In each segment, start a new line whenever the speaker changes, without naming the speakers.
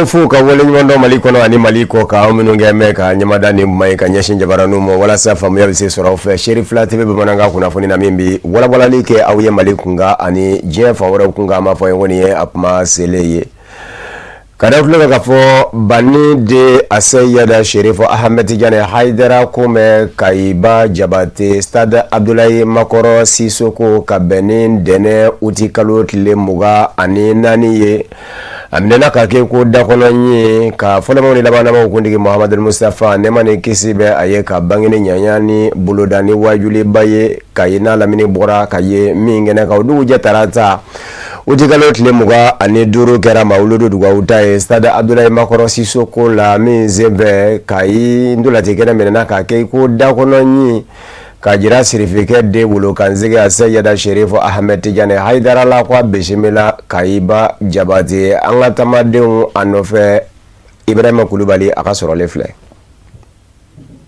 fu ka wole nyondo maliko no ani maliko ka ominu ngeme ka nyamada ni mai ka nyashin jabaranumo wala safa mu yabise soro fe Sheriff Latibe mananga kuna funi na mimbi wala like auye malikunga ani jefa wala kunga mafo ngoni ye apma seleye kada kulega kafo bani de asayada Sheriff Ahmed Tidiane Haidara kume kaiba jabate Stade Abdoulaye Makoro Sisoko kabenin dene utikalo tile muga ani nani ye amnena kake ko dakono nyi ka folemo ni labana ma kundigi Muhammad al-Mustafa nemane kisibe aye ka bangene nyanyani bulodani wajuli baye kayina lamini bora kaye mingene ka udu jatarata utikalo tile muga ani duru kera mauludu duga utaye Stade Abdoulaye Makoro Sisoko la mizebe kayi ndula tekena menena kake ko dakono nyi kajira sirifike de wulo kanzige asayada Sheriff Ahmed Tidiane Haidara la kwa bishimila kaiba jabati angatama deun anofe Ibrahim Kulubali akasoro lefle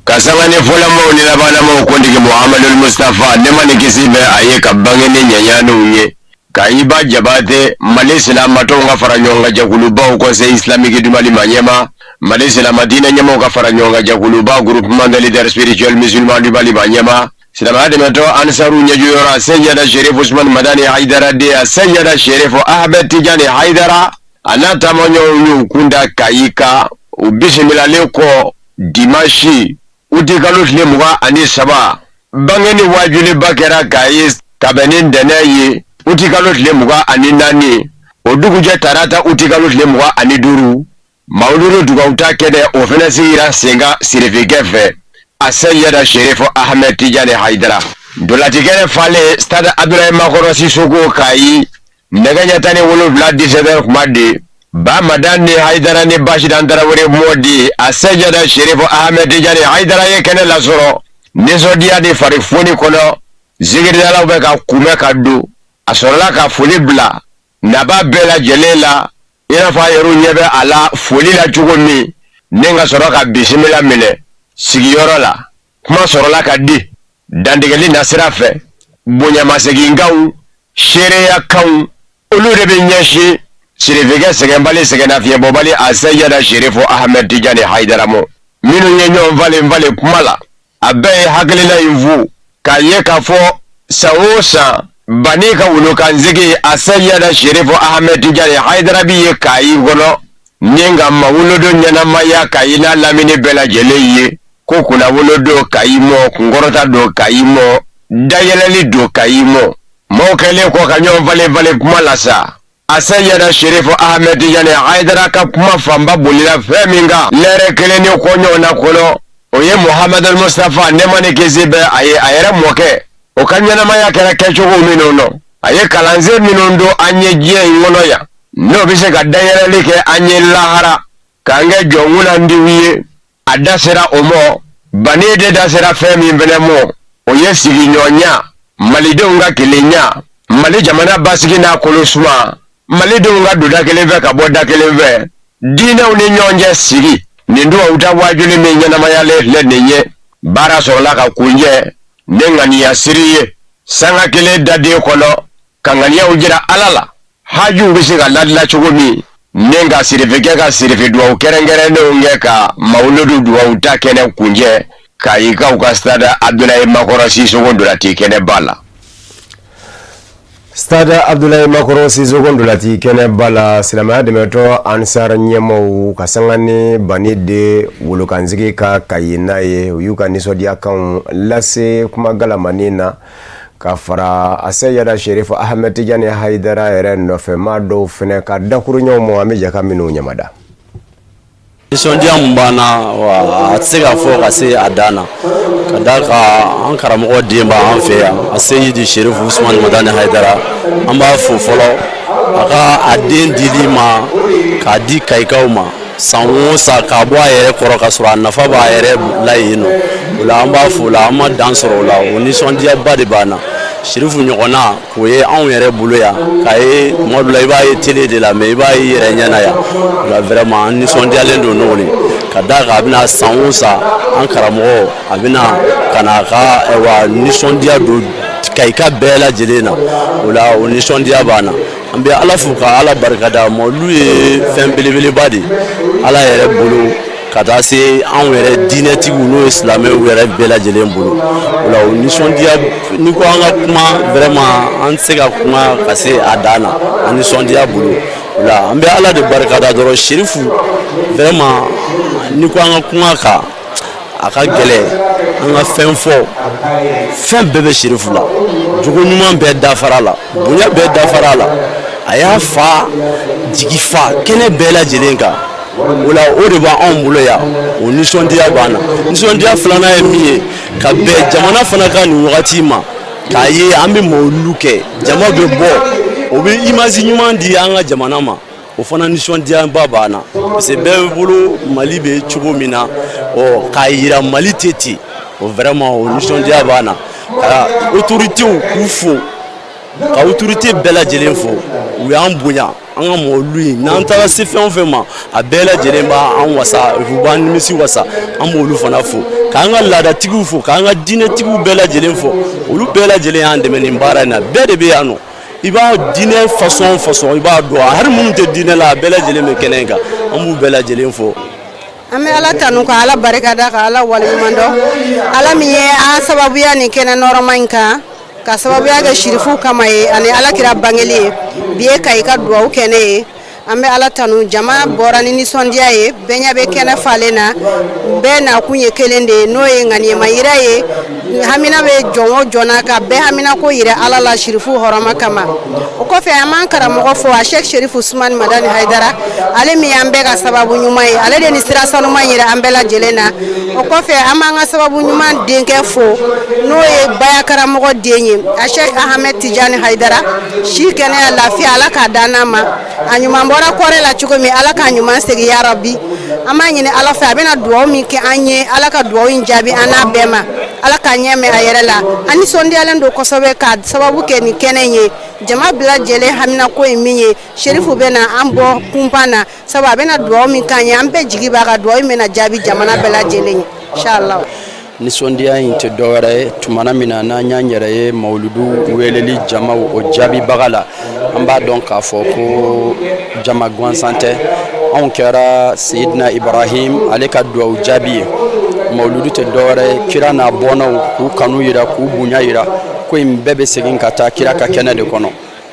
kasangane fola mo ni labana mo kondiki Muhammad al-Mustafa nemani kisibe aye kabangene nyanyanu nye kaiba jabate malisila matonga faranyonga jakuluba uko se Islamic dumali manyema Malaysia Madina nyama ukafaranyonga jakuluba groupement de leader spirituel musulman du Bali banyama silama ademeto ansaru nyajura Sayyida Sheriff Usman Madani Haidara de Sayyida Sheriff Ahmed Tidiane Haidara anata monyo kunda kaika ubishimila leko dimashi utikalutle muga ani saba bangeni wajule bakera kais kabenin denayi utikalutle muga ani nani odukuja tarata utikalutle muga ani duru mauluru duga utakede ofenasira senga sirifikefe Asayada Sheriff Ahmed Tidiane Haidara dolatikene fale Stade Abdoulaye Makoro Sisoko kayi neganyatani wolo vlad 17 kumadi ba madani Haidara ni Bashir Antarawore modi Asayada Sheriff Ahmed Tidiane Haidara yekene lasoro niso dia di farifuni kono zigirdala ubeka kumeka du asorola ka fulibla naba bela jelela inafa yeru nyebe ala fulila chugumi nenga soroka bisimila mile sigiyoro la kuma sorola ka di dandigeli nasira fe bonya masegi ngau shere ya kau olu de benyeshi sirifike segembali segenafie bobali Asayada Sheriff Ahmed Tidiane Haidara mo minu nyenyo mvale kumala abe haglila invu kaye kafo sawosa banika wulukanzigi Asayada Sheriff Ahmed Tidiane Haidara biye kayi gono ninga mawulodo nyanama ya kayina lamini bela jeleye kukuna wulodo kayimo kungorota do kayimo dayeleli do kayimo mokele kwa kanyo vale kumalasa Asayada Sheriff Ahmed Tidiane Haidara ka kuma famba bulila feminga lere keleni konyo na kono oye Muhammad al-Mustafa nemane kizibe ayere moke okanyana maya kera kechugo minono aye kalanze minondo anye jie ingono ya no bise ka dayeleli ke anye lahara kange jongula ndiwiye adasera omo banede dasera femi mbenemo oye sigi nyonya malidunga kilinya mali jamana basiki na kolusuma malidunga dudakeleve kaboda keleve dina uni nyonje sigi ninduwa utawajuli minyana mayale le ninye bara sola ka kunje nengani ya siriye sanga kele dadi kono kangania ujira alala haju bisiga ladla chugumi nenga sirifike ka sirifidwa ukerengere neungeka mauludu duwa utakene kunje kaika ukastada Abdoulaye Makoro Sisoko ndulatikene bala Stade Abdoulaye Makoro Sisoko ndulatikene bala silama demeto ansar nyemo kasangani banide wulukanzigi ka kayinaye uyuka nisodia kan lase kumagala manina kafara Asayada Sheriff Ahmed Tidiane Haidara ereno fema do fene ka dakuru nyomo amija kaminu nyamada
Isondia mbana wa atsega fo kase adana kadaka ankara mo demba anfeya Asayidi Sheriff Usman Madani Haidara amba fo folo aka aden dilima kadi kaikauma sanwo sa kabwa yere koroka sura nafa ba yere layino ula amba fo la ama dansoro la oni sondia bade bana Sheriff nyogona koye an yere bulu ya kaye modula iba ye télé de la mais iba yere nyana ya la vraiment ni sondia lendo noni kadaka abina sanwusa an karamo abina kanaka ewa ni sondia do kaika bela jelena ula ni sondia bana an bɛ ala fo ka ala barikada mawludu ye fɛn belebeleba de ala yɛrɛ bolo ka taa se anw yɛrɛ diinɛtigiw n'o ye silamɛw yɛrɛ bɛɛ lajɛlen bolo o la o nisɔndiya ni ko an ka kuma vraiment an tɛ se ka kuma ka se a dan na a nisɔndiya bolo o la an bɛ ala de barikada dɔrɔn Serifu vraiment ni ko an ka kuma kan a ka gɛlɛ an ka fɛn fɔ fɛn bɛɛ bɛ Serifu la jogo ɲuman bɛɛ dafara la bonya bɛɛ dafara la a y'a fa jigi fa kɛnɛ bɛɛ lajɛlen kan o la o de b'anw bolo yan o nisɔndiya b'an na nisɔndiya filanan ye min ye ka bɛn jamana fana ka nin wagati ma k'a ye an bɛ mawuludu kɛ jama bɛ bɔ o bɛ image ɲuman di an ka jamana ma o fana nisɔndiyaba b'an na parce que bɛɛ bolo Mali bɛ cogo min na k'a yira Mali tɛ ten o vraiment o nisɔndiya b'an na ka autorités k'u fo ka autorité bɛɛ lajɛlen fo u y'an bonya an ka mawuludu in n'an taara se fɛn o fɛn ma a bɛɛ lajɛlen b'an wasa u b'an nimisi wasa an b'olu fana fo k'an ka laadatigiw fo k'an ka diinɛtigiw bɛɛ lajɛlen fo olu bɛɛ lajɛlen y'an dɛmɛ nin baara in na bɛɛ de bɛ yan nɔ i b'a diinɛ façon i b'a dɔn hali minnu tɛ diinɛ la a bɛɛ lajɛlen bɛ kɛnɛ in kan an b'u bɛɛ lajɛlen fo.
an bɛ ala tanu ka ala barikada ka ala waleɲuman dɔn ala min ye an sababuya nin kɛnɛ nɔrɔma in kan ka sababuya kɛ Serifu kama ye ani alakira bangeli ye bi ye ka i ka duwawu kɛ ne ye an bɛ ala tanu jama bɔra ni nisɔndiya ye bɛɛ ɲɛ bɛ kɛnɛ falen na bɛɛ nakun ye kelen de ye n'o ye ŋaniɲɛma yira ye hamina bɛ jɔn o jɔn na ka bɛɛ hamina ko yira ala la Serifu hɔrɔma kama o kɔfɛ an b'an karamɔgɔ fo a Sheikh Serifu Usmani Madani Haidara ale min y'an bɛɛ ka sababu ɲuman ye ale de ni sira sanuman yira an bɛɛ lajɛlen na o kɔfɛ an b'an ka sababu ɲuman denkɛ fo n'o ye baya karamɔgɔ den ye a Sheikh Ahmed Tijani Haidara si kɛnɛya lafiya ala k'a dan n'a ma a ɲuman bɔra kɔrɛ la cogo min ala k'a ɲuman segin ya Rabbi an b'a ɲini ala fɛ a bɛna duwawu min kɛ an ye ala ka duwawu in jaabi an n'a bɛɛ ma ala k'a ɲɛ mɛn a yɛrɛ la an nisɔndiyalen don kosɛbɛ ka sababu kɛ nin kɛnɛ in ye jama bila lajɛlen hamina ko ye min ye Serifu bɛna an bɔ kunpan na sabu a bɛna duwawu min k'an ye an bɛɛ jigi b'a ka duwawu in bɛna jaabi jamana bɛɛ lajɛlen ye inshallah.
Nisɔndiya in tɛ dɔwɛrɛ ye tumana min na n'an y'an yɛrɛ ye mawuludu weleli jamaw o jaabibaga la an b'a dɔn k'a fɔ ko jama gansan tɛ anw kɛra Seyidina Ibrahim ale ka duwawu jaabi ye mawuludu tɛ dɔwɛrɛ ye kira n'a bɔnnaw k'u kanu yira k'u bonya yira ko in bɛɛ bɛ segin ka taa kira ka kɛnɛ de kɔnɔ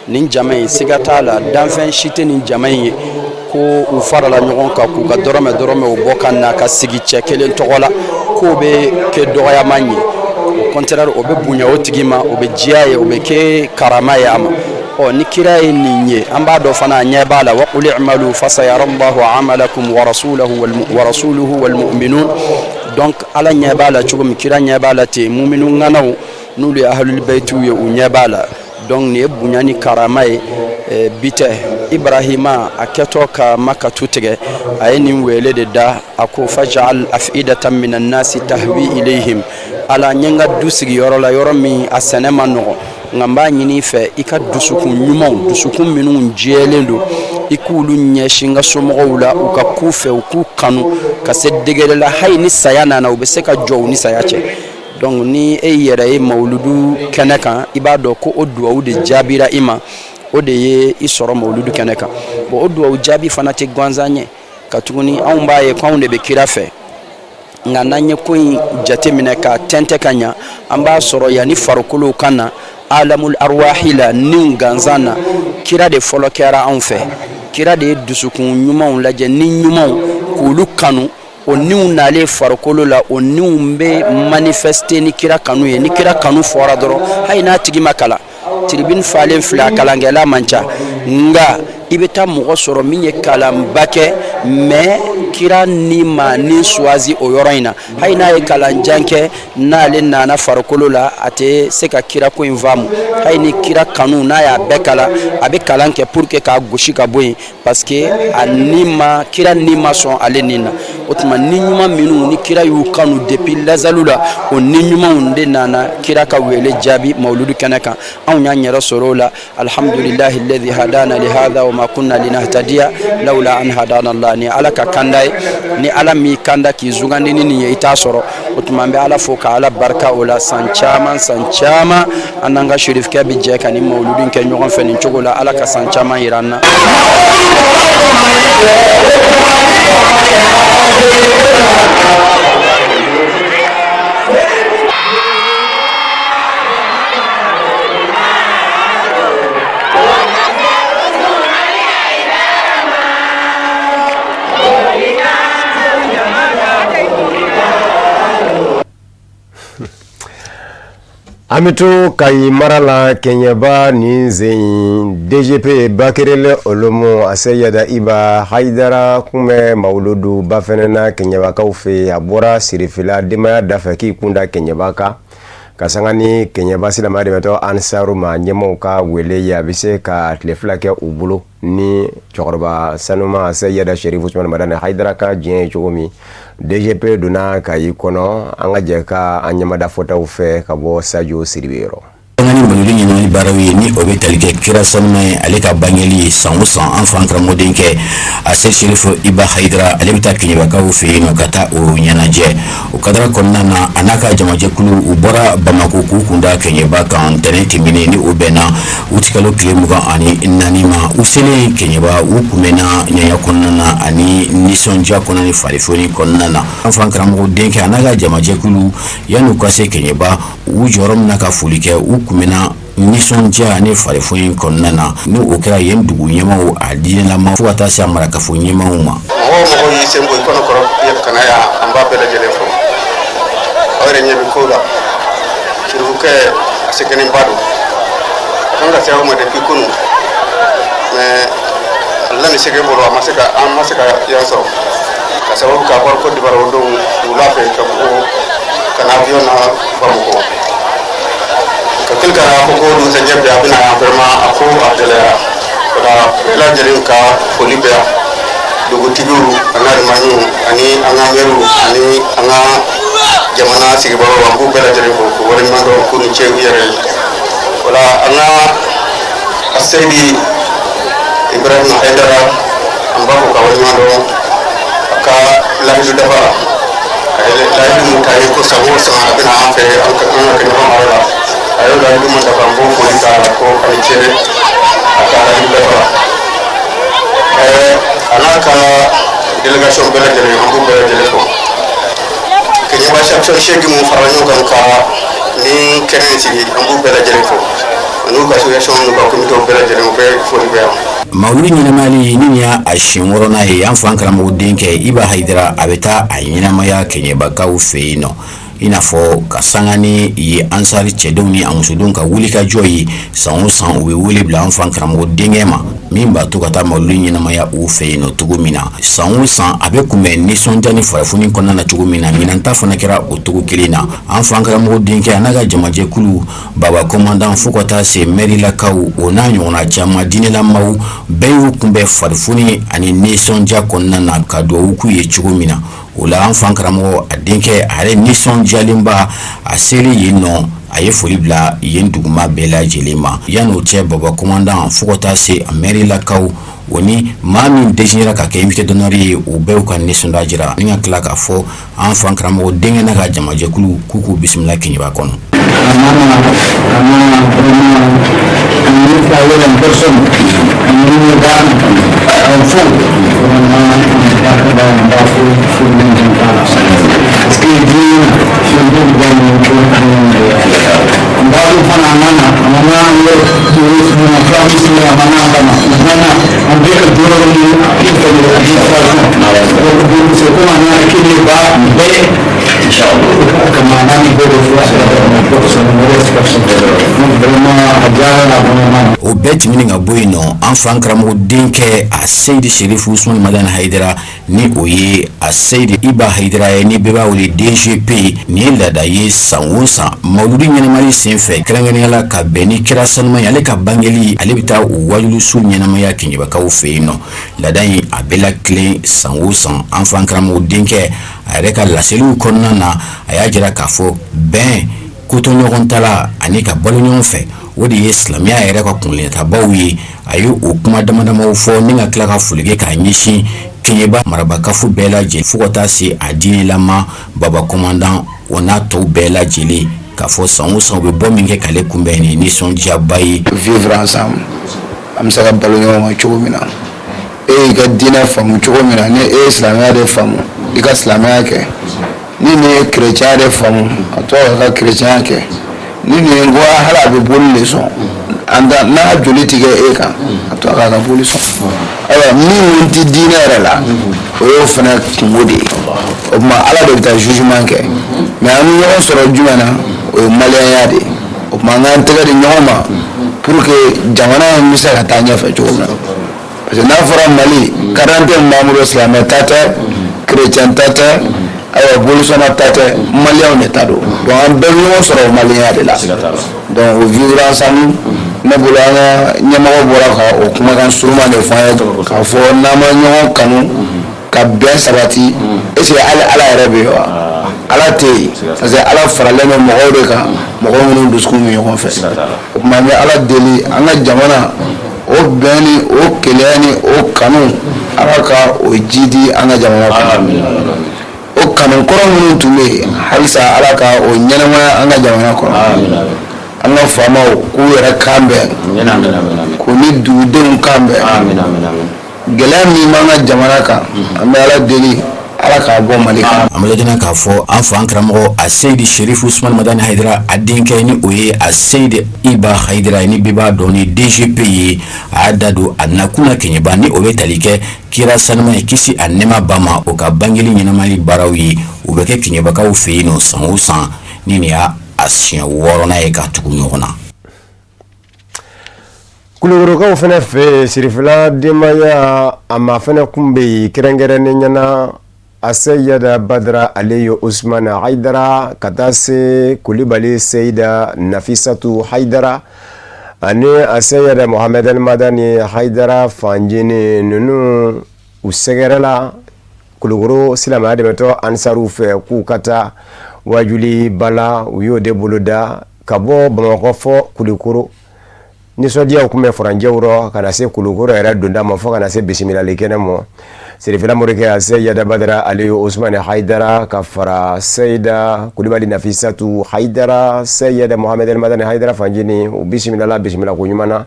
nin jama in siga t'a la danfɛn si tɛ nin jama in ye ko u farala ɲɔgɔn kan k'u ka dɔrɔmɛ bɔ ka na ka sigi cɛ kelen tɔgɔ la k'o bɛ kɛ dɔgɔyama ye au contraire o bɛ bonya o tigi ma o bɛ diya ye o bɛ kɛ karama ye a ma ni kira ye nin ye an b'a dɔn fana a ɲɛ b'a la wa qul i'malu fasayarallahu amalakum wa rasuluhu wal mu'minun donc ala ɲɛ b'a la cogo min kira ɲɛ b'a la ten muminu ŋanaw n'olu ye ahlul baytiw ye u ɲɛ b'a la donc nin ye bonya ni karama ye bi tɛ Ibrahima a kɛtɔ ka Makatu tigɛ a ye nin wele de da a ko faj'al af'idatan minan nasi tahwi ilayhim ala n ye n ka du sigi yɔrɔ la yɔrɔ min a sɛnɛ ma nɔgɔ nka n b'a ɲini i fɛ i ka dusukun ɲumanw dusukun minnu jɛlen don i k'olu ɲɛsin n ka somɔgɔw la u ka k'u fɛ u k'u kanu ka se degere la hali ni saya nana u bɛ se ka jɔ u ni saya cɛ donc ni e yɛrɛ ye mawuludu kɛnɛ kan i b'a dɔn ko o duwawu de jaabira i ma o de ye i sɔrɔ mawuludu kɛnɛ kan bon o duwawu jaabi fana tɛ gansan ye ka tuguni anw b'a ye ko anw de bɛ kira fɛ nka n'an ye ko in jateminɛ ka tɛntɛ ka ɲa an b'a sɔrɔ yanni farikolow ka na alamul arwahi la niw gansan na kira de fɔlɔ kɛra anw fɛ kira de ye dusukun ɲumanw lajɛ ni ɲumanw k'olu kanu o niw nalen farikolo la o niw bɛ manifester ni kira kanu ye ni kira kanu fɔra dɔrɔn hali n'a tigi ma kalan tribune falen filɛ a kalankɛla man ca nka i bɛ taa mɔgɔ sɔrɔ min ye kalanba kɛ mais kira ni ma ni suwazi o yɔrɔ in na hali n'a ye kalanjan kɛ n'ale nana farikolo la a tɛ se ka kira ko in faamu hali ni kira kanu n'a y'a bɛɛ kalan a bɛ kalan kɛ pour que k'a gosi ka bɔ yen parce que a ni ma kira ni ma sɔn ale ni na o tuma ni ɲuman minnu ni kira y'u kanu depuis lazalu la o ni ɲumanw de nana kira ka wele jaabi mawuludu kɛnɛ kan anw y'an yɛrɛ sɔrɔ o la alhamdulillahi alladhi hadana li hadha wa وما كنا لنهتدي لولا أن هدانا الله ني على كانداي ني على مي كاندا كي زوغاندي ني يتاسورو وتمان بي على فوك على بركة ولا سانشاما أنغا شريف كابي جاك ني مولودين كي نيوغان فني نشوغولا على كسانشاما يرانا
Amitu kayi marala kenyaba ninzein DGP Bakirele Olomo aseyada Iba Haidara kume mauludu bafenena kenyaba kaufe abora sirifila dimaya dafaki kunda kenyabaka kasangani kenyaba sila mari meto ansaru ma nyemo ka wele ya bise ka tlefla ke ubulu ni chokroba sanuma aseyada Sherifu Usman Madani Haidara ka jien chogomi DGP duna kayi kono anga jeka anyamada fota ufe kabo Sadio Sidibero
ngani maluli ni barawi ni obetalike kira sonme aleka bangeli sangusan enfant kramodenke ase Sherifu Iba Haidara alebita kinyeba ka ufe no kata o nyanaje o kadra konnana anaka jamaje kulu ubora bamako ku kunda kinyeba ka internet mini ni obena utikalo klemuga ani nanima usele kinyeba ukumena nyanya konnana ani nisonja konnani farifoni konnana enfant kramodenke anaka jamaje kulu yanu kwase kinyeba ujorom naka fulike kumena nisonja ne farefoni konnana no okra yen dugu nyema o adine la ma fuata sa maraka fo nyema o ma
mo yi sembo kono koro yef kana ya ambabe la jele fo awre nyebi kola kiruke asekene mbadu kanga sawo mo de pikunu me Allah ni sege bolo amaseka yaso kasawo ka ko di baro do ula fe ka ko kana biona bamuko kakil kana ko du sanje be abina afirma ako adela wala la jelin ka folibea dugu tiguru anar manu ani anga meru ani anga jamana sigi baba wangu bela jelin ko wala mando ko ni chewu yare wala anga asedi Ibrahim Haidara ambako ka wala mando ka la hidu dafa la hidu mutaye ko sawo sama abina afe anga kana mara ayo da hidu manda bambo ko ita ko kalichere akara hidu dafa anaka delegation bela jere ambu bela jere ko kenya ba section shegi mu faranyo kan ka ni kenenti ambu bela jere ko anu ka association no ko komito bela jere ko fo ni be
mauludi nyina mali ninya ashimoro na ye amfan kala mudenke Iba Haidara abeta anyina maya kenye bakawu feino inafo kasangani ye ansari chedoni amusudun ka wulika joyi san uwe wuli bla amfan kala mudengema mimba to kata mauludi nyina maya u feino tugumina san abe kume nisonjani farafuni konna na tugumina minanta fona kira utugu kilina amfan kala mudenke anaga jamaje kulu baba commandant fukota se meri la kawu onanyo na jama dinela mau bayu kumbe farfuni ani nisonja konna na kado uku ye chugumina ula amfan karamo adenke are nisonja limba aseli yino aye folibla yenduguma bela jelema yano che baba commandant fukota se meri la kawu woni mami dejira ka ke invité d'honneur ou be ko nisonda jira ninga klaka fo amfan karamo denga na ga jamaje kulu kuku bismillah kinyiba kono
en persona, en un lugar full,
o bet meaning boyno enfant kramo denke a Seydi Sherifu Usman Madani Haidara ni oye a Seydi Iba Haidara ni beba wuli DGP ni lada ye sanwonsa mauludi nyanamari senfe kranganyala ka beni kira sanma yale ka bangeli alibita wajulu su nyanamaya kinyiba ka ufeino lada yi abela kle sanwonsa enfant kramo denke areka laselu konna na ayajira kafo ben kuto ɲɔgɔn tala ani ka balo ɲɔgɔn fɛ o de ye silamɛya yɛrɛ ka kunletabaw ye a ye o kuma damadamaw fɔ ni ka tila ka folike k'a ɲɛsin Keɲeba marabakafu bɛɛ lajɛlen fo ka taa se a diinilama baba commandant o n'a tɔw bɛɛ lajɛlen k'a fɔ san o san u bɛ bɔ min kɛ k'ale kunbɛn ni nisɔndiyaba ye.
Vivre ensemble an bɛ se ka balo ɲɔgɔn kan cogo min na e y'i ka diinɛ faamu cogo min na ni e ye silamɛya de faamu i ka silamɛya kɛ ni nin ye chrétien de faamu a to ka chrétien kɛ ni nin ye ko hali a bɛ boli de sɔn n'a joli tigɛ e kan a to ka boli sɔn ayiwa min tɛ diinɛ yɛrɛ la o y'o fana kungo de ye o tuma ala de bɛ taa jugement kɛ mais an bɛ ɲɔgɔn sɔrɔ jumɛn na o ye maliyɛnya de ye o tuma an k'an tɛgɛ di ɲɔgɔn ma pour que jamana in bɛ se ka taa ɲɛfɛ cogo min na parce que n'a fɔra Mali carte d'identité b'an bolo silamɛ ta tɛ chrétien ta tɛ ayiwa bolisɔnna ta tɛ maliyɛnw de ta don donc an bɛɛ bɛ ɲɔgɔn sɔrɔ o maliyɛnya de la donc o vivre ensemble ne bolo an ka ɲɛmɔgɔ bɔra ka o kumakan surunman de fɔ an ye k'a fɔ n'an ma ɲɔgɔn kanu ka bɛn sabati est-ce que hali ala yɛrɛ bɛ yen wa ala tɛ yen parce que ala faralen bɛ mɔgɔw de kan mɔgɔ minnu dusukun bɛ ɲɔgɔn fɛ o tuma an bɛ ala deli an ka jamana o bɛn ni o keleya ni o kanu ala ka o jidi an ka jamana kɔnɔ o kanu kɔrɔ minnu tun bɛ yen halisa ala ka o ɲɛnɛmaya an ka jamana kɔnɔ an ka faamaw k'u yɛrɛ kan bɛn k'u ni dugudenw kan bɛn gɛlɛya min b'an ka jamana kan an bɛ ala deli ala k'a bɔ Mali kan.
An bɛ lajɛna k'a fɔ an fa an karamɔgɔ a Seyidi Sherifu Usmani Madani Hayidara a denkɛ ni o ye a Seyidi Iba Hayidara ni bɛɛ b'a dɔn ni DGP ye a y'a da don a nakuna Keɲeba ni o bɛ tali kɛ kira sanuma ye kisi a nɛma ba ma o ka bangeli ɲɛnamali baaraw ye o bɛ kɛ Keɲebakaw fɛ yen nɔ san o san ni nin y'a siɲɛ 6nan ye ka tugu ɲɔgɔn na.
Kulukorokaw fana fɛ sirifila denbaya a ma fana kun bɛ yen kɛrɛnkɛrɛnnen ɲɛna Aseyada Badara Aliyu Usmani Hayidara ka taa se Kulibali Seyida Nafisatu Hayidara ani Aseyada Mohamed Madani Hayidara fanjini ninnu u sɛgɛrɛla Kulukoro silamɛya dɛmɛtɔ Ansaru fɛ k'u ka taa wajuli bala u y'o de boloda ka bɔ Bamakɔ fɔ Kulukoro nisɔndiyaw kun bɛ furanjɛw rɔ ka na se Kulukoro yɛrɛ donda ma fɔ ka na se bisimilali kɛnɛ ma sirifila morikɛ Aseyada Badara Aliyu Usmani Hayidara ka fara Seyida Kulibali Nafisatu Hayidara Seyida Mohamed Madani Hayidara fanjini u bisimilala bisimila ko ɲuman na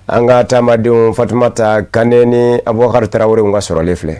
an ka taamadenw Fatumata Kane ni Abubakar Tarawele ka sɔrɔlen filɛ.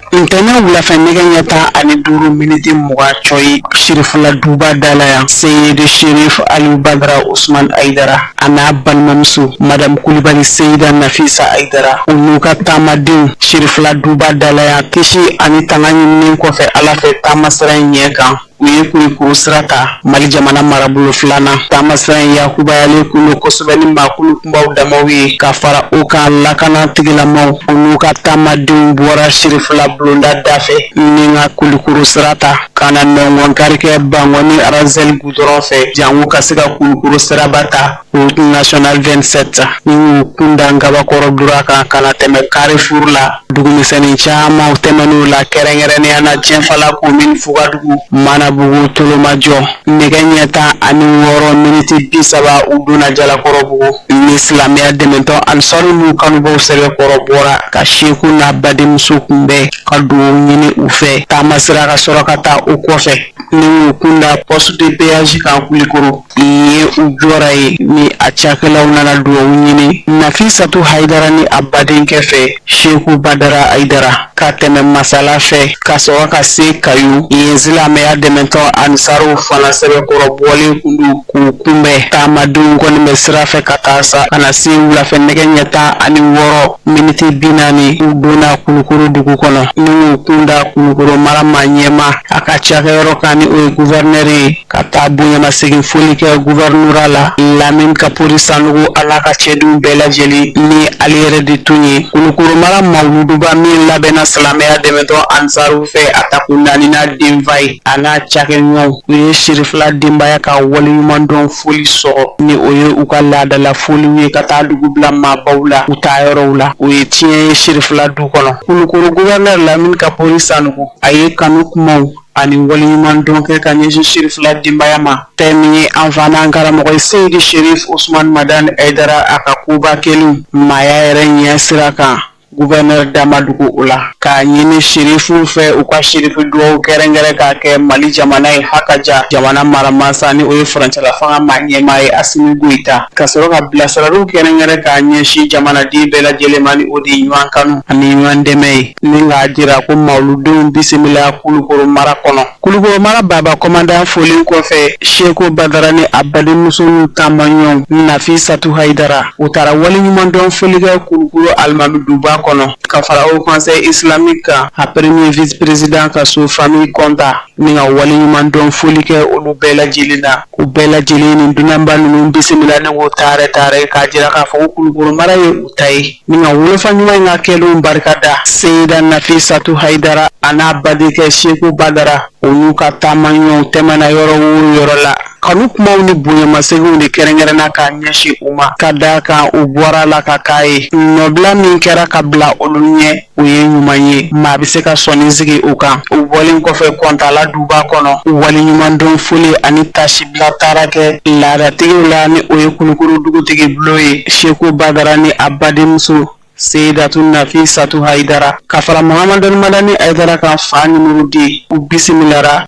Ntɛnɛn wulafɛ nɛgɛ ɲɛ 15 miniti 20 coyi Sirifula duba dala yan Seyidi Sherif Aliyu Badara Usmani Hayidara a n'a balimamuso Madame Kulibali Seyida Nafisa Hayidara u n'u ka taamadenw Sirifula duba dala yan kisi ani tanga ɲininen kɔfɛ Ala fɛ taamasira in ɲɛ kan u ye Kulukoro sira ta Mali jamana marabolo filanan taamasira in yakubayalen kun don kosɛbɛ ni maakulu kunbaw damaw ye ka fara o kan lakana tigilamaw u n'u ka taamadenw bɔra Sirifula bulonda da fɛ ni ka Kulukoro sira ta ka na nɔngɔnkari kɛ Bangɔni Arazɛli gudɔrɔn fɛ jango ka se ka Kulukoro siraba ta route nationale 27 ni y'u kunda Ngabakɔrɔ dura kan ka na tɛmɛ Carrefour la dugumisɛnnin caman tɛmɛn'o la kɛrɛnkɛrɛnnenya na Jɛnfala commune Fugadugu Manabugu Tolomajɔ nɛgɛ ɲɛ 16 miniti 30 u donna Jalakɔrɔbugu ni silamɛya dɛmɛtɔ Ansari n'u kanubaw sɛbɛkɔrɔ bɔra ka Sheku n'a badenmuso kunbɛn ka dugawu ɲini u fɛ taamasira ka sɔrɔ ka taa o kɔfɛ ni y'u kunda poste de péage kan Kulukoro ye u jɔra ye ni a cakɛlaw nana dugawu ɲini Nafisatu Hayidara ni a badenkɛ fɛ Sheku Badara Hayidara ka tɛmɛ masala fɛ ka sɔrɔ ka se Kayo yen silamɛya dɛmɛtɔ Ansaru fana sɛbɛkɔrɔ bɔlen kun don k'u kunbɛn taamadenw kɔni bɛ sira fɛ ka taa sa ka na se wulafɛ nɛgɛ ɲɛ 16 miniti 40 u donna Kulukoro dugu kɔnɔ ni y'u kunda Kulukoro mara ma ɲɛma a ka cakɛyɔrɔ kan ni o ye gouverneur ye ka taa bonyamasegin foli kɛ gouverneur la Lamine Kapori Sanogo Ala ka cɛdenw bɛɛ lajɛlen ni ale yɛrɛ de tun ye Kulukoro mara mawluduba min labɛnna silamɛya dɛmɛtɔ Ansaru fɛ a ta kun 4nan denfa ye a n'a cakɛɲɔgɔnw u ye Sirifila denbaya ka waleɲuman dɔn foli sɔrɔ ni o ye u ka laadala foliw ye ka taa dugu bila maabaw la u taa yɔrɔw la o ye tiɲɛ ye Sirifila du kɔnɔ Kulukoro gouverneur Lamine Kapori Sanogo a ye kanu kumaw ani waliɲuman dɔn kɛ ka ɲɛsin Sheriff la denbaya ma. Fɛn min ye an fana an karamɔgɔ ye Seydi Sheriff Ousmane Madani Aidara a ka koba kɛliw maaya yɛrɛ ɲɛ sira kan. Gouverneur Damadugu o la k'a ɲini Sherifu fɛ u ka Sherifu duwawu kɛrɛnkɛrɛn k'a kɛ Mali jamana ye hakaja jamana maramasa ni o ye furancɛla fanga maa ɲɛmaa ye Asimi Goyita ka sɔrɔ ka bilasiraliw kɛrɛnkɛrɛn k'a ɲɛsin jamanaden bɛɛ lajɛlen ma ni o de ye ɲɔgɔn kanu ani ɲɔgɔn dɛmɛ ye ni k'a jira ko mawuludenw bisimila Kulukoro mara kɔnɔ. Kulukoro mara baba commandant folen kɔfɛ Seko Badara ni a balimuso n'u taamaɲɔgɔnw Nafisatu Haidara u taara waliɲumandɔn foli kɛ Kulukoro alimami duba kɔnɔ ka fara au conseil islamique kan a premier vice président ka so famille Konta ni ka waliɲumandɔn foli kɛ olu bɛɛ lajɛlen na u bɛɛ lajɛlen ni dunanba ninnu bisimila ni o taare k'a jira k'a fɔ ko Kulukoro mara ye u ta ye ni ka wolofa ɲuman in ka kɛlenw barikada Seyida Nafisatu Haidara a n'a badikɛ Seko Badara o y'u ka taamaɲɔgɔnw tɛmɛna yɔrɔ o yɔrɔ la kanu kumaw ni bonyamasegɛnw de kɛrɛnkɛrɛnna k'a ɲɛsin u ma ka d'a kan u bɔra la ka k'a ye nɔbila min kɛra ka bila olu ɲɛ o ye ɲuman ye maa bɛ se ka sɔnni sigi u kan u bɔlen kɔfɛ kɔntala duba kɔnɔ waliɲumandɔn foli ani tasibila taara kɛ laadatigiw la ni o ye Kulukoro dugutigi bulon ye Seko Badara ni a badenmuso Seyidatu Nafisatu Haidara ka fara Muhamadu Madani Aidara kan fa nimero di u bisimilara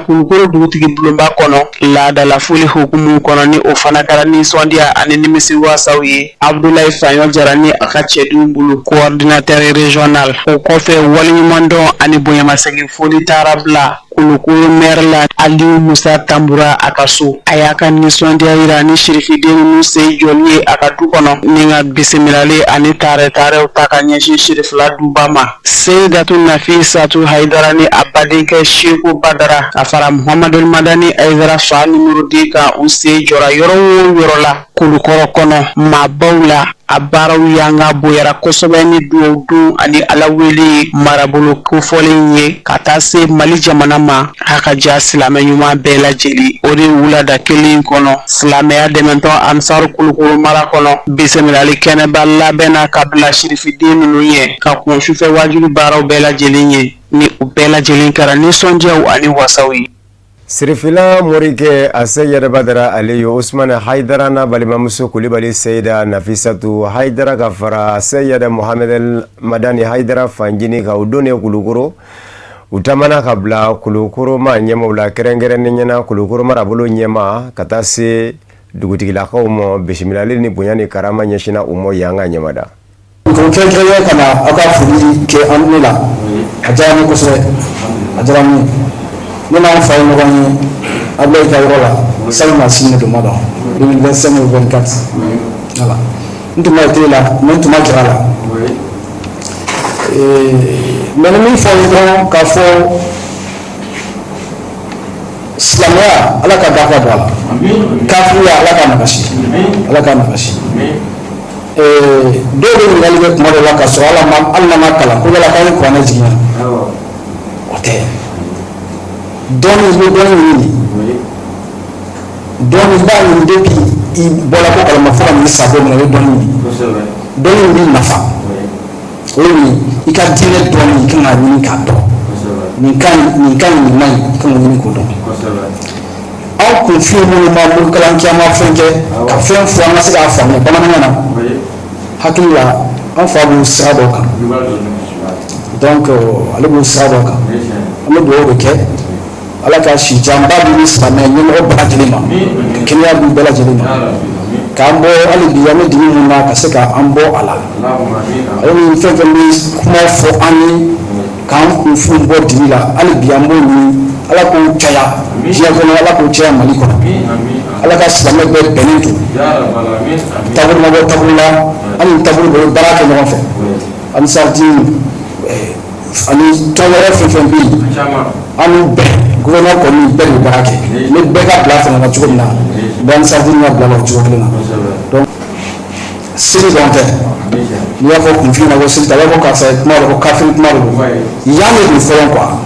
Kulukoro dugutigi bulonba kɔnɔ laadala foli hukumu kɔnɔ ni o fana kɛra nisɔndiya ani nimisi wasaw ye Abdoulaye Faɲɔ Jara ni a ka cɛdenw bolo coordinateur régional o kɔfɛ waliɲumandɔn ani bonyamasegin foli taara bila Kulukoro maire la Aliou Musa Tambura a ka so a y'a ka nisɔndiya yira ni Sherifiden ninnu se jɔli ye a ka du kɔnɔ ni ka bisimilali ani taarew ta ka ɲɛsin Sheriff la duba ma Seyidatu Nafisatu Haidara ni a badenkɛ Seko Badara ka fara Muhamadu Madani Aidara fa nimero di kan u se jɔra yɔrɔ o yɔrɔ la Kulukɔrɔ kɔnɔ maabaw la a baaraw yanga boyara kosɛbɛ ni duwawu dun ani ala wele marabolo kofɔlen ye ka taa se Mali jamana ma a ka ja silamɛ ɲuman bɛɛ lajɛlen o de wulada kelen kɔnɔ silamɛya dɛmɛtɔ Ansar Kulukoro mara kɔnɔ bisimilali kɛnɛba labɛnna ka bila Sherifiden ninnu ye ka kun sufɛ wajibi baaraw bɛɛ lajɛlen ye ni u bɛɛ lajɛlen kɛra nisɔndiyaw ani wasaw ye.
Sirifila morike Seyida Badara Aliyu Ousmane Haidara na balimamuso Kulibali Seyida Nafisatu Haidara ka fara Seyida Muhammad Madani Haidara fanjini ka udone Kulukoro utamana kabla Kulukoro ma nyema ula kerengere nyena Kulukoro marabolo nyema katase dugutigilakaw mo bishimilali ni bunyani karama nyeshina umo yanga nyemada
konkreetly kana aka fuli ke amnila ajani kosre ajarami ni ma fa no gani ablay ka rola salma sinne do mado 2025-24 voilà ntuma tela ntuma kirala mais mi fa no ka fo Islamia ala ka dafa bala kafiya ala ka nakashi dole ni ngali ko mo la ka so ala ma kala ko la ka ko na jinya okay doni ba ni depuis i bola ko kala ma fa ni sabo na doni ni nafa oni ikadile doni kana ni ka do ni kan ni mai kan ni ko do aw kun fi mo ma mo kalan kiyama fenke ka fen fu an se ka fa mo bana na hakilla an fa bu sado kan donc ale bu sado kan ale do ke ala ka shi jamba bi islamé ni mo ba jilima kenya bu bela jilima kambo ali bi yame di mu na ka se ka ambo ala ayi fe fe mi kuma fo ani kan ku fu bo di la ali bi ambo ni ala ko caya jiya ko ala ko caya Mali ko ala ka islamé be benintu tabur na bo tabula ani tabur bo baraka no fe an sardi ani tawara fe fe bi anu be gouverneur ko ni be baraka ni be ka place na chuko na dan sardi na bla la chuko na donc siri donte ni ya ko confie na ko siri tawa ko ka sa ma ko kafir ma ko ya ne du fo quoi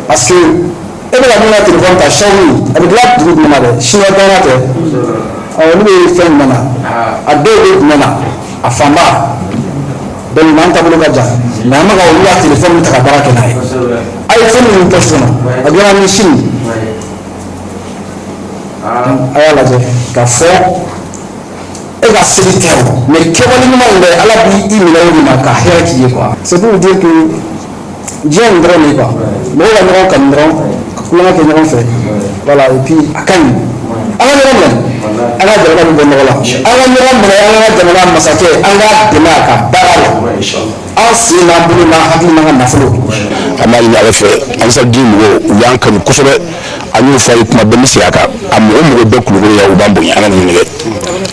parce que e bɛ ka min ka téléphone ta Xiaomi a bɛ dilan dugu jumɛn na dɛ Chinois dɔnna tɛ olu bɛ fɛn jumɛn na a dɔw bɛ jumɛn na a fanba donc n'an taabolo ka jan mais an bɛ ka olu ka téléphone ta ka baara kɛ n'a ye a ye fɛn minnu poche kɔnɔ a donna ni sini a y'a lajɛ ka fɔ e ka seli tɛ o mais kɛwale ɲuman bɛ ala b'i minɛ o min na ka hɛrɛ k'i ye quoi c'est pour dire que diɲɛ nin dɔrɔn de quoi mɔgɔw ka ɲɔgɔn kanu dɔrɔn ka kulonkɛ kɛ ɲɔgɔn fɛ voilà et puis a ka ɲi an ka ɲɔgɔn minɛ an ka jamana bɛ bɔ nɔgɔ la an ka ɲɔgɔn minɛ an ka jamana masakɛ an ka dɛmɛ a ka baara la an sen n'an bolo n'an hakili n'an ka nafolo
an b'a ɲini ala fɛ ansarudi mɔgɔw u y'an kanu kosɛbɛ an y'o fɔ a ye kuma bɛɛ n bɛ segin a kan a mɔgɔ bɛɛ kulukoro yan u b'an bonya an ka nin nɛgɛ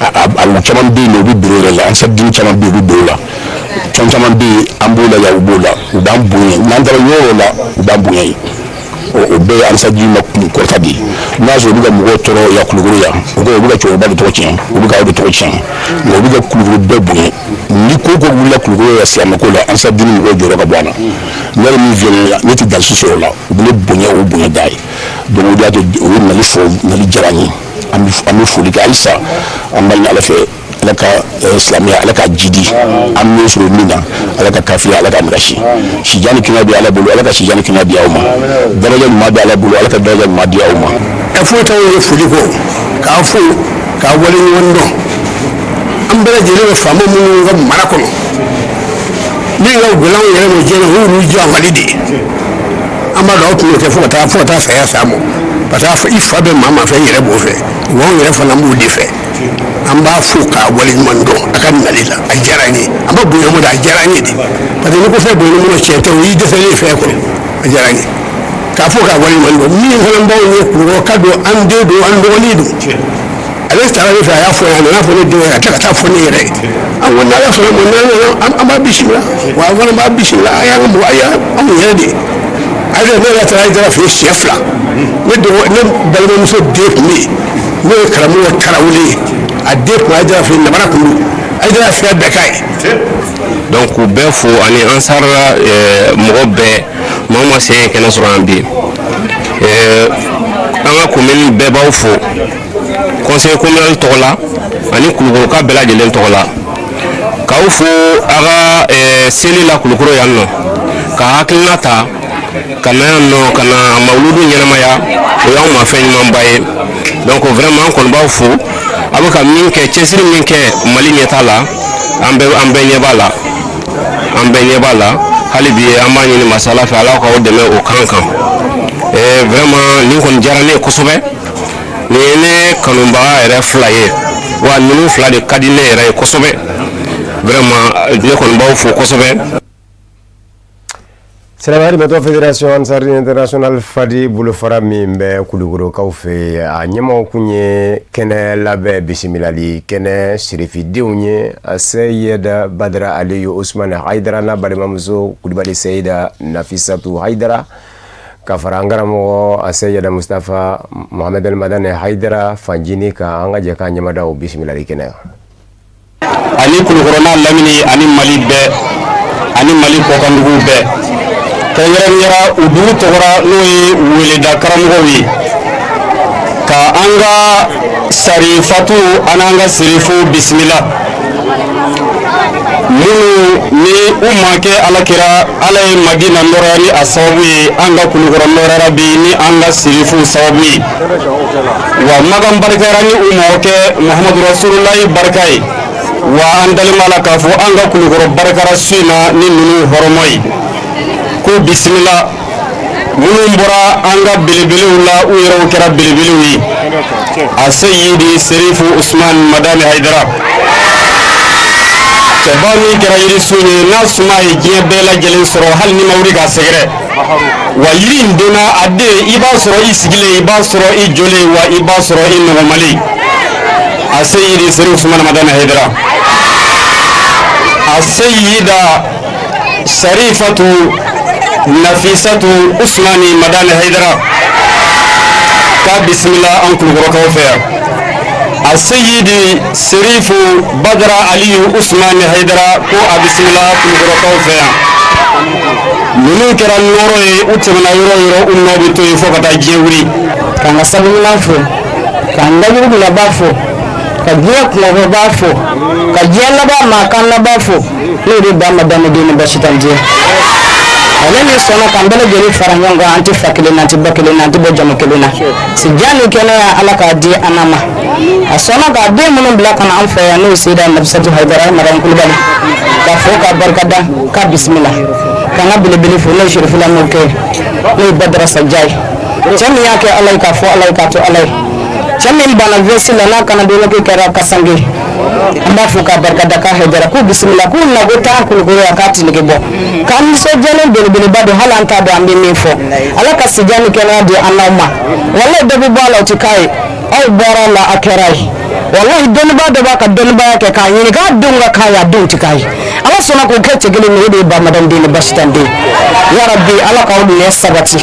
a caman bɛ yen nɔ u bɛ biro yɛrɛ la ansarudi caman bɛ yen u bɛ biro la fɛn caman bɛ yen an b'o la yan u b'o la u b'an bonya n'an taara yɔrɔ la u b'an bonya yen o bɛɛ ye ansarudi ma kun kɔrɔta de ye n'a sɔrɔ u bɛ ka mɔgɔw tɔɔrɔ yan kulukoro yan u bɛ ka cɛkɔrɔba de tɔgɔ tiɲɛ u bɛ ka aw de tɔgɔ tiɲɛ nka u bɛ ka kulukoro bɛɛ bonya ni ko ko wulila kulukoro ya silamɛ ko la ansarudi ni mɔgɔw jɔyɔrɔ ka bɔ a la ne yɛrɛ min filɛ ne tɛ dalisi sɔrɔ o la u bɛ ne bonya o bonya da ye donc o de y'a to o ye mali fɔ mali diyara n ye an bɛ foli kɛ halisa an b'a ɲini ala fɛ ala ka silamɛya ala ka jidi an bɛ sɔrɔ min na ala ka kafiya ala ka mirasi sijani kɛnɛ bɛ ala bolo ala ka sijani kɛnɛ di aw ma daraja ɲuman bɛ ala bolo ala ka daraja ɲuman di aw ma.
ɛ fo t'aw ye foli kɔ k'a fo k'a wale ɲɔgɔn dɔn an bɛɛ lajɛlen bɛ faama minnu ka mara kɔnɔ min ka gɔlɔn yɛrɛ ma jɛnɛ o y'olu jɔ mali de ye an b'a dɔn aw tun y'o kɛ fo ka taa saya s'a ma parce que i fa bɛ maa fɛ n yɛrɛ b'o fɛ wa anw yɛrɛ fana b'o de fɛ an b'a fo k'a wale ɲuman dɔn a ka nali la a diyara n ye an b'a bonya mo de a diyara n ye de parce que ni ko fɛn bonya mo cɛ tɛ o y'i dɛsɛlen fɛ kɔrɔ a diyara n ye k'a fo k'a wale ɲuman dɔn min fana b'aw ye kulukɔrɔ ka don an den don an dɔgɔnin don ale taara ne fɛ a y'a fɔ yan a nana fɔ ne den ye a tila ka taa fɔ ne yɛrɛ ye an ko n'ala sɔnna ma an b'a bisimila wa an fana b'a bisimila a y'an mɔgɔ a y'anw yɛrɛ de ale ne yɛrɛ taara Hayidara fɛ siɲɛ 2 ne balimamuso den tun bɛ yen n'o ye karamɔgɔ Tarawele ye a den tun Hayidara fɛ namara kun don Hayidara fɛ bɛɛ k'a ye.
donc k'u bɛɛ fo ani ansar mɔgɔ bɛɛ maa ma se kɛnɛ sɔrɔ an bi an ka commune bɛɛ b'aw fo conseil communal tɔgɔ la ani kulukoro ka bɛɛ lajɛlen tɔgɔ la k'aw fo a ka seli la kulukoro yan nɔ ka hakilina ta ka na yan nɔ ka na mawuludu ɲɛnamaya o y'anw ma fɛn ɲumanba ye donc vraiment an kɔni b'aw fo a bɛ ka min kɛ cɛsiri min kɛ mali ɲɛta la an bɛɛ ɲɛ b'a la an bɛɛ ɲɛ b'a la hali bi an b'a ɲini masala fɛ ala k'aw dɛmɛ o kan vraiment nin kɔni diyara ne ye kosɛbɛ nin ye ne kanubaga yɛrɛ fila ye wa ninnu fila de ka di ne yɛrɛ ye kosɛbɛ vraiment ne kɔni b'aw fo kosɛbɛ.
Silamɛya Dɛmɛtɔ Fédération Ansari International Fadi bolofara min bɛ Kulukorokaw fɛ a ɲɛmaw kun ye kɛnɛ labɛn bisimilali kɛnɛ sirifidenw ye a Seyida Badara Aliyu Usmane Hayidara n'a balimamuso Kulibali Seyida Nafisatu Hayidara ka fara an karamɔgɔ a Seyida Mustafa Mohamed El Madani Hayidara fanjini ka an ka jɛ k'a ɲɛmadaw bisimilali kɛnɛ
ani Kulukoro n'a lamini ani Mali bɛɛ ani Mali kɔkandugu bɛɛ kɛrɛnkɛrɛnnenya u dugu tɔgɔra n'o ye weleda karamɔgɔw ye ka an ka sarifatu ani an ka serifu bisimila minnu ni u ma kɛ alakira ala ye magina nɔrɔya ni a sababu ye an ka Kulukoro nɔrɔya bi ni an ka serifu sababu ye wa magan barikayara ni u mɔgɔ kɛ Muhamadu Rasulullahi barika ye wa an dalen b'a la k'a fɔ an ka Kulukoro barikara su in na ni ninnu hɔrɔnma ye ko bisimila minnu bɔra an ka belebelew la u yɛrɛw kɛra belebelew ye a Seyidi Serifu Usman Madani Hayidara cɛba min kɛra yirisu ye n'a suma ye diɲɛ bɛɛ lajɛlen sɔrɔ hali ni ma wuli k'a sɛgɛrɛ wa yiri in donna a den i b'a sɔrɔ i sigilen i b'a sɔrɔ i jɔlen wa i b'a sɔrɔ i nɔgɔmalen a Seyidi Serifu Usman Madani Hayidara a Seyida Sharifatu Nafisatu Usmani Madani Hayidara ka bisimila an Kulukorokaw fɛ yan a Seyidi Serifu Badara Aliyu Usmani Hayidara ko a bisimila Kulukorokaw fɛ yan ninnu kɛra nɔrɔ ye u tɛmɛna yɔrɔ o yɔrɔ u nɔ bɛ to yen fo ka taa diɲɛ wuli
k'an ka sababulan fo k'an ka yugulaba fo ka diɲɛ kungo b'a fo ka diɲɛ laban maa kan laban fo n'o de ba ma dan den ba sitan diɲɛ ale ni sɔnna k'an bɛɛ lajɛlen fara ɲɔgɔn kan an tɛ fa kelen na an tɛ ba kelen na an tɛ bɔ jamu kelen na si diya ni kɛnɛya ala k'a di an ma a sɔnna k'a den minnu bila ka na an fɛ yan n'o ye Seyida Nafisatu Hayidara Mariam Kulibali k'a fɔ k'a barikada k'a bisimila k'an ka belebele fo n'o ye Serifula Mɔkɛ n'o ye Badara Saja ye cɛ min y'a kɛ ala ye k'a fɔ ala ye k'a to ala ye cɛ min banna vɛsi la n'a kana dɔlɔkɛ kɛra kasange an b'a fɔ k'a barikada k'a Hayidara k'u bisimila k'u nago taa Kulukoro yan k'a ti nege bɔ k'an nisɔndiyalen belebeleba don hali an t'a dɔn an bɛ min fɔ ala ka sidiya ni kɛnɛya di an n'aw ma walahi dɔ bɛ bɔ a la o tɛ k'a ye aw bɔra la a kɛra ye wallahi dɔnnibaa dɔ b'a ka dɔnnibaya kɛ k'a ɲini k'a denw ka k'a ye a denw tɛ k'a ye ala sɔnna k'o kɛ cɛ kelen min o de ye ba madame den ni basi tan den ya rabbi ala k'aw ɲɛ sabati.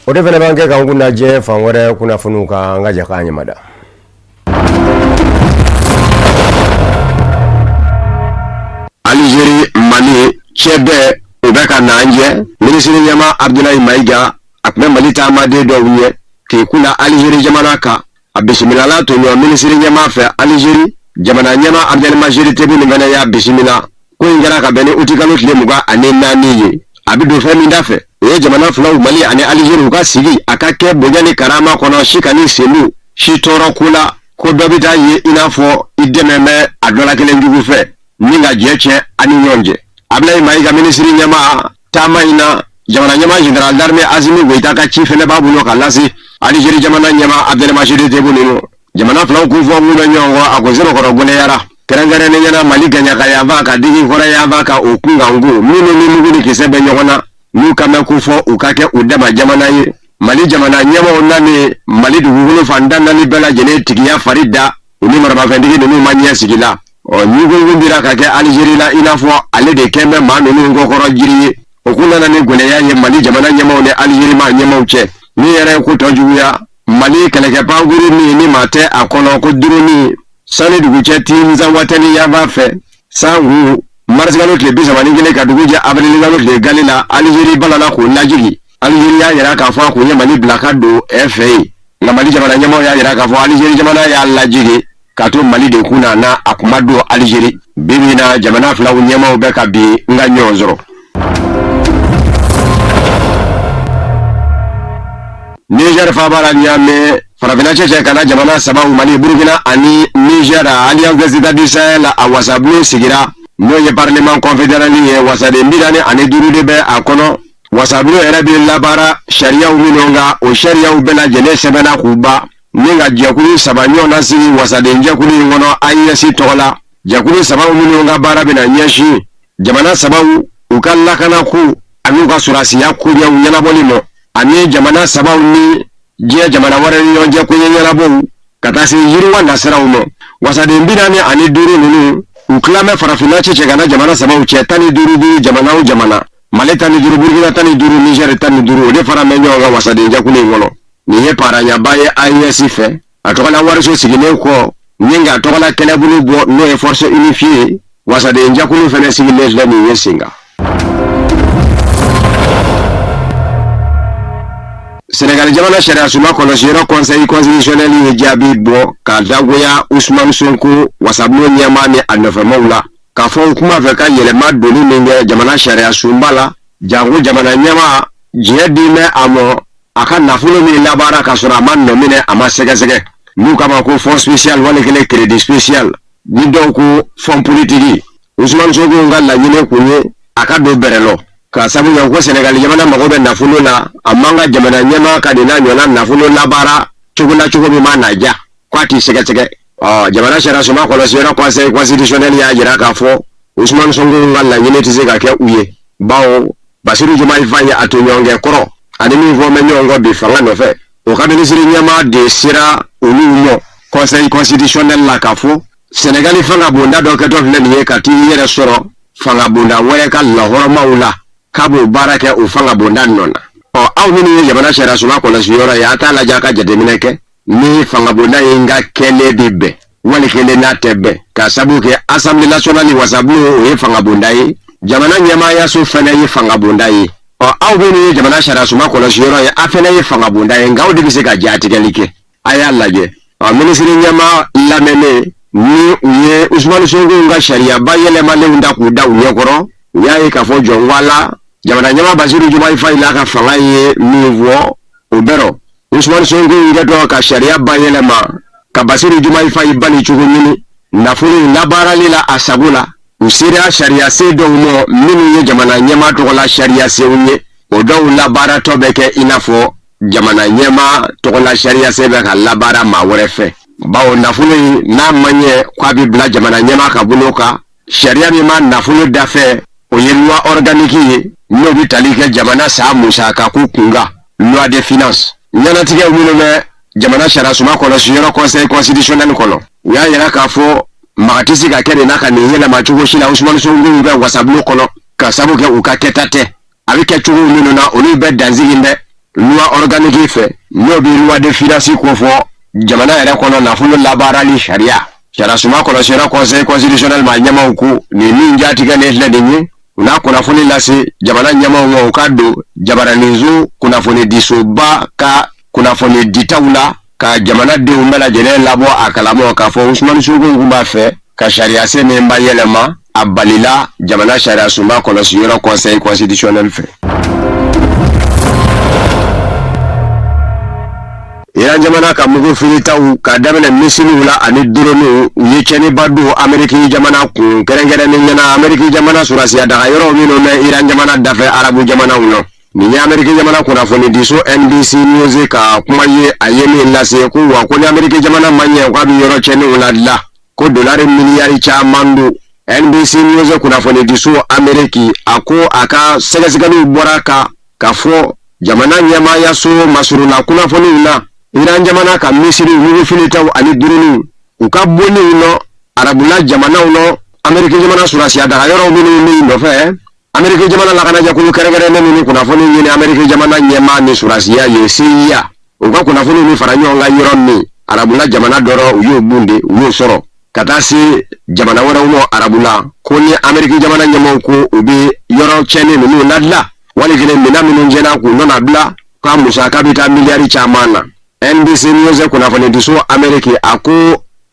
O de fana b'an kɛ k'an kun lajɛ fan wɛrɛ kunnafoniw kan an ka jɛ k'an ɲɛmada.
Algérie Mali cɛ bɛɛ u bɛ ka n'an jɛ minisiri ɲɛma Abdoulaye Maïga a tun bɛ Mali taamaden dɔw ɲɛ k'i kunna Algérie jamana kan a bisimilala to ɲɔ minisiri ɲɛma fɛ Algérie jamana ɲɛma Abdelmajid Tebboune fana y'a bisimila ko in kɛra ka bɛn ni uti kalo tile 24 ye a bɛ don fɛn min da fɛ o ye jamana filaw Mali ani Algérie u ka sigi a ka kɛ bonya ni karama kɔnɔ si ka ni selu si tɔɔrɔ ko la ko dɔ bɛ taa ye i n'a fɔ i dɛmɛ bɛ a dɔ la kelen jugu fɛ ni ka jɛ cɛ ani ɲɔgɔn cɛ Abdoulaye Maïga minisiri ɲɛma taama in na jamana ɲɛma général d'armée Azimi Goïta ka ci fɛnɛ b'a bolo ka lase Algérie jamana ɲɛma Abdelmajid Tebboune jamana filaw k'u fɔ mun bɛ ɲɔgɔn kɔ a ko zɛrɛkɔrɔ gɔnɛyara kɛrɛnkɛrɛnnen ɲɛna Mali gaɲaka yanfan ka digi kɔrɔ ka o kunkanko minnu ni mugu ni kisɛ bɛ ɲɔgɔn na n'u ka mɛn ko fɔ u ka kɛ u dama jamana ye Mali jamana ɲɛmaw nani Mali dugukolo fantan naani bɛɛ lajɛlen tigiya fari da u ni marabafɛntigi ninnu ma ɲɛ sigi la ɲugungun dira ka kɛ Algérie la i n'a fɔ ale de kɛn bɛ maa ninnu kɔkɔrɔ jiri ye o kun nana ni gɛlɛya ye Mali jamana ɲɛmaw ni Algérie ma ɲɛmaw cɛ min yɛrɛ ye ko tɔ juguya Mali kɛlɛkɛ pankuru min ni maa tɛ a kɔnɔ ko duruni sani dugu cɛ tinza watani yanfan fɛ sangu marsikalo tile 31 ka dugu jɛ abrilikalo tile gali la Algérie balala k'o lajigi Algérie y'a yira k'a fɔ a kun ye Mali bila ka don fɛ yen nka Mali jamana ɲɛmaw y'a yira k'a fɔ Algérie jamana y'a lajigi ka to Mali de kun na a kuma don Algérie bibi na jamana filaw ɲɛmaw bɛ ka bi n ka ɲɔgɔn sɔrɔ. Niger fabara Niamey farafina cɛcɛ kana jamana sabaw Mali Burkina ani Niger Alliance des États du Sahel a wasabulon sigira n'o ye parlement confédéral ye wasaden 45 de bɛ a kɔnɔ wasabulon yɛrɛ bɛ labaara sariyaw minnu kan o sariyaw bɛɛ lajɛlen sɛbɛnna k'u ban ni ka jɛkulu 3 ɲɔgɔnna sigi wasaden jɛkulu in kɔnɔ AES tɔgɔ la jɛkulu 3 minnu ka baara bɛna ɲɛsin jamana sabaw u ka lakana ko ani u ka sɔrɔsiya koɲɛw ɲɛnabɔli ma ani jamana sabaw ni diɲɛ jamana wɛrɛ ni ɲɔgɔn cɛ koɲɛ ɲɛnabɔw ka taa se yiriwa nasiraw ma wasaden 45 ninnu u tilamɛ farafina cɛcɛ kana jamana sabaw cɛ 15 jamana o jamana Mali 15 Burkina 15 Niger 15 o de fara mɛ ɲɔgɔn kan wasaden jɛkulu in kɔnɔ nin ye paaranyaba ye AES fɛ a tɔgɔla wariso sigilen kɔ ni nka tɔgɔla kɛlɛbolo bɔ n'o ye force unifiée wasaden jɛkulu fɛnɛ sigilen filɛ nin ye sen kan. Sénégal jamana sariya suma kɔlɔsiyɔrɔ conseil constitutionnel ye jaabi bɔ ka dagoya Ousmane Sonko wasabulon ɲɛma ni a nɔfɛmaw la k'a fɔ kuma fɛ ka yɛlɛma doni min kɛ jamana sariya sunba la jango jamana ɲɛma diɲɛ di mɛ a mɔ a ka nafolo min labaara ka sɔrɔ a ma nɔ minɛ a ma sɛgɛsɛgɛ n'u kama ko fond spécial wali kelen crédit spécial ni dɔw ko fond politique Ousmane Sonko ka laɲini kun ye a ka don bɛrɛ lɔ ka sabu kɛ ko Sénégal jamana mago bɛ nafolo la a man ka jamana ɲɛma ka nin n'a ɲɔgɔnna nafolo labaara cogo la cogo min ma na ja k'a t'i sɛgɛsɛgɛ jamana sariya suma kɔlɔsiyɔrɔ conseil constitutionnel y'a jira k'a fɔ Ousmane Sonko ka laɲini tɛ se ka kɛ u ye bawo Bassirou Diomaye Faye ye a to ɲɔgɔn kɛ kɔrɔ ani min fɔ bɛ ɲɔgɔn kɔ bi fanga nɔfɛ o ka minisiri ɲɛma de sera olu mɔ conseil constitutionnel la k'a fɔ Sénégal fanga bonda dɔ kɛtɔ filɛ nin ye ka t'i yɛrɛ sɔrɔ fanga bonda wɛrɛ ka lahɔrɔmaw la k'a b'o baara kɛ o fanga bonda nɔ na aw minnu ye jamana sariya suma kɔlɔsiyɔrɔ ye a t'a lajɛ a ka jateminɛ kɛ ni fanga bonda ye n ka kɛlen bɛ bɛn wali kelen n'a tɛ bɛn ka sabu kɛ assemblée nationale wasabulon o ye fanga bonda ye jamana ɲɛmaayaso fɛnɛ ye fanga bonda ye aw minnu ye jamana sariya suma kɔlɔsiyɔrɔ ye a fɛnɛ ye fanga bonda ye nka aw de bɛ se ka jatigɛli kɛ a y'a lajɛ ministre ɲɛma lamɛnne ni u ye Usmani Sonko ka sariyaba yɛlɛmalenw da k'u da u ɲɛkɔrɔ u y'a ye k'a fɔ jɔn wala jamana ɲɛma Basiru Jumayi Fayi la ka fanga ye min fɔ o bɛrɔ Usmani Sonko kɛ dɔ ka sariya bayɛlɛma ka Basiru Jumayi Fayi bali cogo ɲini nafolo labaarali la a sago la u sera sariya se dɔw ma minnu ye jamana ɲɛma tɔgɔla sariya sew ye o dɔw labaaratɔ bɛ kɛ i n'a fɔ jamana ɲɛma tɔgɔla sariya se bɛ ka labaara maa wɛrɛ fɛ bawo nafolo in n'a ma ɲɛ k'a bɛ bila jamana ɲɛma ka bolo kan sariya min ma nafolo dafɛ o ye loi organique ye n'o bɛ tali kɛ jamana sa musaka ko kunkan loi de finance ɲɛnatigɛ minnu bɛ jamana sarasuma kɔlɔsiyɔrɔ conseil constitutionnel kɔnɔ u y'a yira k'a fɔ maga tɛ se ka kɛ de n'a ka nin yɛlɛma cogo si la Usmani Sonko bɛ wasabulon kɔnɔ ka sabu kɛ u ka kɛta tɛ a bɛ kɛ cogo minnu na olu bɛ danzigi bɛ loi organique fɛ n'o bɛ loi de finance ko fɔ jamana yɛrɛ kɔnɔ nafolo labaarali sariya sarasuma kɔlɔsiyɔrɔ conseil constitutionnel ma ɲɛmaw ko nin min jatigɛlen filɛ nin ye u n'a kunnafoni lase jamana ɲɛmaw ma u ka don jabaraninso kunnafoni disoba ka kunnafoni ditaw la ka jamanadenw bɛɛ lajɛlen labɔ a kalama k'a fɔ Usmani Sonko kun b'a fɛ ka sariya se min ba yɛlɛma a balila jamana sariya sunba kɔlɔsiyɔrɔ conseil constitutionnel fɛ. Iran jamana ka mugu filitaw ka daminɛ misiliw la ani drone u ye cɛniba don Ameriki jamana kun kɛrɛnkɛrɛnnen ɲɛna Ameriki jamana surasiya daga yɔrɔ minnu bɛ Iran jamana dafɛ arabu jamanaw na. Nin ye Ameriki jamana kunnafoni diso NBC News ka kuma ye a ye min lase ko wa ko ni Ameriki jamana ma ɲɛ k'a bɛ yɔrɔ cɛnniw ladila ko dolari miliyari caman don. NBC News kunnafoni diso Ameriki a ko a ka sɛgɛsɛgɛliw bɔra ka fɔ jamana ɲɛmaaya so masurula kunnafoniw na Iran jamana ka misiri mugu filitaw ani drone u ka bɔnniw nɔ arabula jamanaw nɔ Ameriki jamana surasiya daga yɔrɔ minnu min nɔfɛ Ameriki jamana lakanajakulu kɛrɛnkɛrɛnnen minnu kunnafoni ɲini Ameriki jamana ɲɛmaa ni surasiya ye CIA u ka kunnafoni ni fara ɲɔgɔn kan yɔrɔ min arabula jamana dɔrɔn u y'o bunde u y'o sɔrɔ ka taa se jamana wɛrɛw nɔ arabula ko ni Ameriki jamana ɲɛmaaw ko u bɛ yɔrɔ cɛnni ninnu ladila wali kelen minɛn minnu jɛna k'u nɔnɔ bila ka musaka bɛ taa miliyari caman na. NBC News kunnafoni diso Ameriki a ko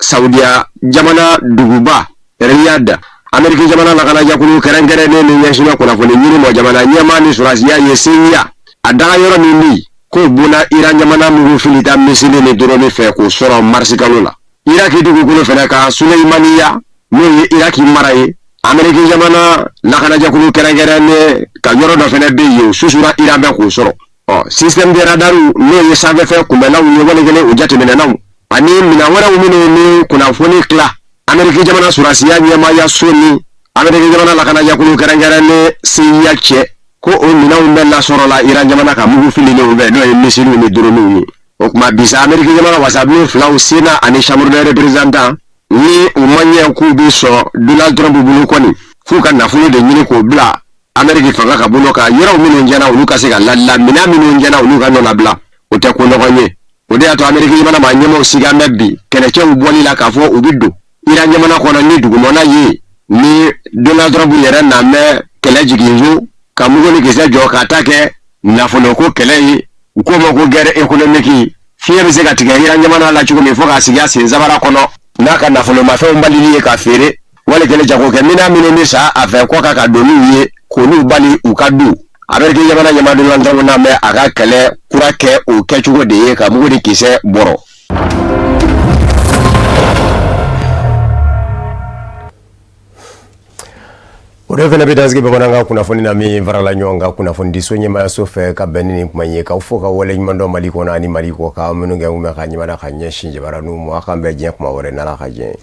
Saudiya jamana duguba Riyadh Ameriki jamana lakanajakulu kɛrɛnkɛrɛnnen ni ɲɛsinna kunnafoni ɲini mɔ jamana ɲɛmaa ni surasiya ye CIA a daga yɔrɔ min bi k'o bonna Iran jamana mugu filita misili ni drone fɛ k'o sɔrɔ marisi kalo la. Iraki dugukolo fɛnɛ ka Suleimaniya n'o ye Iraki mara ye Ameriki jamana lakanajakulu kɛrɛnkɛrɛnnen ka yɔrɔ dɔ fɛnɛ bɛ yen susura Iran bɛ k'o sɔrɔ. Système de radaru n'o ye sanfɛfɛ kunbɛnnaw ye wale kelen o jateminɛnaw ani minɛn wɛrɛw minnu ni kunnafoni tila Ameriki jamana surasiya ɲɛmaaya so ni Ameriki jamana lakanajakulu kɛrɛnkɛrɛnnen CIA cɛ ko o minɛnw bɛ lasɔrɔ la Iran jamana ka mugu fililenw bɛ n'o ye misiliw ni droniw ye. O kuma bisa Ameriki jamana wasabulon filaw Sénat ani Chambre des représentants ni u ma ɲɛ k'u bi sɔn Donald Trump bolo kɔni f'u ka nafolo de ɲini k'o bila Ameriki fanga ka bolo kan yɔrɔ minnu jɛna olu ka se ka ladila minɛn minnu jɛna olu ka nɔ labila o tɛ ko nɔgɔn ye. O de y'a to Ameriki jamana ma ɲɛmaaw siga mɛ bi kɛlɛcɛw bɔli la k'a fɔ u bi don Iran jamana kɔnɔ ni dugumɔna ye ni Donald Trump yɛrɛ na mɛ kɛlɛ jiginso ka mugu ni kisɛ jɔ ka ta kɛ nafoloko kɛlɛ ye u k'o ma ko guerre économique fiɲɛ bɛ se ka tigɛ Iran jamana la cogo min fo k'a sigi a sen sabara kɔnɔ n'a ka nafolomafɛnw balili ye ka feere wali kɛlɛ jagokɛ minɛn minnu bɛ sa a fɛ kɔ ka don n'u ye k'olu bali u ka du. Ameriki jamana ɲɛmaa Donald na mɛ a ka kɛlɛ kura kɛ o kɛcogo de ye ka mugu ni kisɛ bɔrɔ.
O de fana bɛ dasigi bamanan ka kunnafoni na min farala ɲɔgɔn kan kunnafoni diso ɲɛmaayaso fɛ ka bɛn ni kuma ye k'aw fo ka wale ɲuman dɔn Mali kɔnɔ ani Mali kɔ ka minnu kɛ ka ɲɛmada ka ɲɛsin jabaraniw ma a k'an bɛɛ diɲɛ kuma wɛrɛ n'Ala ka diɲɛ.